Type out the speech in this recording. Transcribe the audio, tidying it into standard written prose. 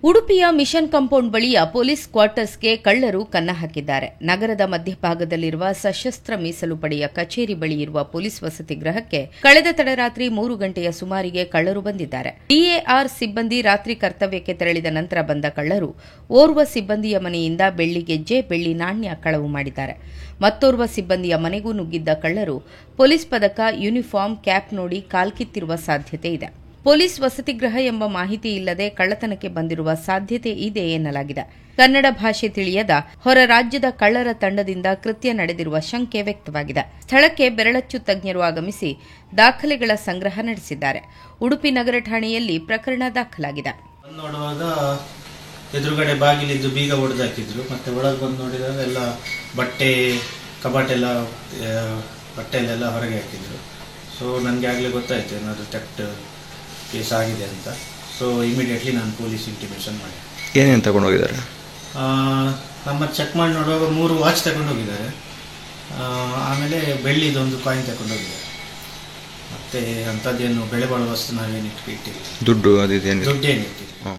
ಉಡುಪಿಯ mission compound ಬಳಿಯ police ಕ್ವಾರ್ಟರ್ಸ್ಗೆ ಕಳ್ಳರು ಕನ್ನ ಹಾಕಿದ್ದಾರೆ. ನಗರದ ಮಧ್ಯಭಾಗದಲ್ಲಿರುವ ಸಶಸ್ತ್ರ ಮೀಸಲು ಪಡೆಯ ಕಚೇರಿ ಬಳಿ ಇರುವ ಪೊಲೀಸ್ ವಸತಿ ಗೃಹಕ್ಕೆ ಕಳೆದ ತಡರಾತ್ರಿ 3 ಗಂಟೆಯ ಸುಮಾರಿಗೆ ಕಳ್ಳರು ಬಂದಿದ್ದಾರೆ. ಡಿಎಆರ್ ಸಿಬ್ಬಂದಿ ರಾತ್ರಿ ಕರ್ತವ್ಯಕ್ಕೆ ತೆರಳಿದ ನಂತರ ಬಂದ ಕಳ್ಳರು ಓರ್ವ ಸಿಬ್ಬಂದಿಯ ಮನೆಯಿಂದ ಬೆಳ್ಳಿ ಗೆಜ್ಜೆ, ಬೆಳ್ಳಿ ನಾಣ್ಯ ಕಳವು ಮಾಡಿದ್ದಾರೆ. ಮತ್ತೋರ್ವ ಸಿಬ್ಬಂದಿಯ ಮನೆಗೂ ನುಗ್ಗಿದ್ದ ಕಳ್ಳರು ಪೊಲೀಸ್ ಪದಕ, ಯೂನಿಫಾರ್ಮ್, ಕ್ಯಾಪ್ ನೋಡಿ ಕಾಲ್ಕಿತ್ತಿರುವ ಸಾಧ್ಯತೆ ಇದೆ. ಪೊಲೀಸ್ ವಸತಿಗೃಹ ಎಂಬ ಮಾಹಿತಿ ಇಲ್ಲದೆ ಕಳ್ಳತನಕ್ಕೆ ಬಂದಿರುವ ಸಾಧ್ಯತೆ ಇದೆ ಎನ್ನಲಾಗಿದೆ. ಕನ್ನಡ ಭಾಷೆ ತಿಳಿಯದ ಹೊರ ರಾಜ್ಯದ ಕಳ್ಳರ ತಂಡದಿಂದ ಕೃತ್ಯ ನಡೆದಿರುವ ಶಂಕೆ ವ್ಯಕ್ತವಾಗಿದೆ. ಸ್ಥಳಕ್ಕೆ ಬೆರಳಚ್ಚು ತಜ್ಞರು ಆಗಮಿಸಿ ದಾಖಲೆಗಳ ಸಂಗ್ರಹ ನಡೆಸಿದ್ದಾರೆ. ಉಡುಪಿ ನಗರ ಠಾಣೆಯಲ್ಲಿ ಪ್ರಕರಣ ದಾಖಲಾಗಿದೆ. ನೋಡುವಾಗ ಎದುರುಗಡೆ ಬಾಗಿಲಿದ್ದು ಬೀಗ ಹೊಡೆದಾಕಿದ್ರು. ಮತ್ತೆ ಒಳಗೆ ಬಂದು ನೋಡಿದಾಗ ಎಲ್ಲ ಬಟ್ಟೆ, ಕಬಾಟೆಲ್ಲ, ಬಟ್ಟೆಯಲ್ಲೆಲ್ಲ ಹೊರಗೆ ಹಾಕಿದ್ರು. ಸೊ ನನಗೆ ಆಗಲೇ ಗೊತ್ತಾಯಿತು ಏನಾದರೂ ಥೆಫ್ಟ್ ಕೇಸ್ ಆಗಿದೆ ಅಂತ. ಸೊ ಇಮಿಡಿಯೇಟ್ಲಿ ನಾನು ಪೊಲೀಸ್ ಇಂಟಿಮೇಷನ್ ಮಾಡಿ. ಏನೇನು ತಗೊಂಡೋಗಿದ್ದಾರೆ? ನಮ್ಮ ಚೆಕ್ ಮಾಡಿ ನೋಡುವಾಗ 3 ವಾಚ್ ತಗೊಂಡೋಗಿದ್ದಾರೆ. ಆಮೇಲೆ ಬೆಳ್ಳಿದೊಂದು ಕಾಯಿನ್ ತಗೊಂಡೋಗಿದ್ದಾರೆ. ಮತ್ತೆ ಅಂಥದ್ದೇನು ಬೆಲೆ ಬಾಳುವ ವಸ್ತು ನಾವೇನು ಇಟ್ಟಿಲ್ಲ. ದುಡ್ಡು ಅದೇನು? ದುಡ್ಡೇನಿಟ್ಟಿಲ್ಲ.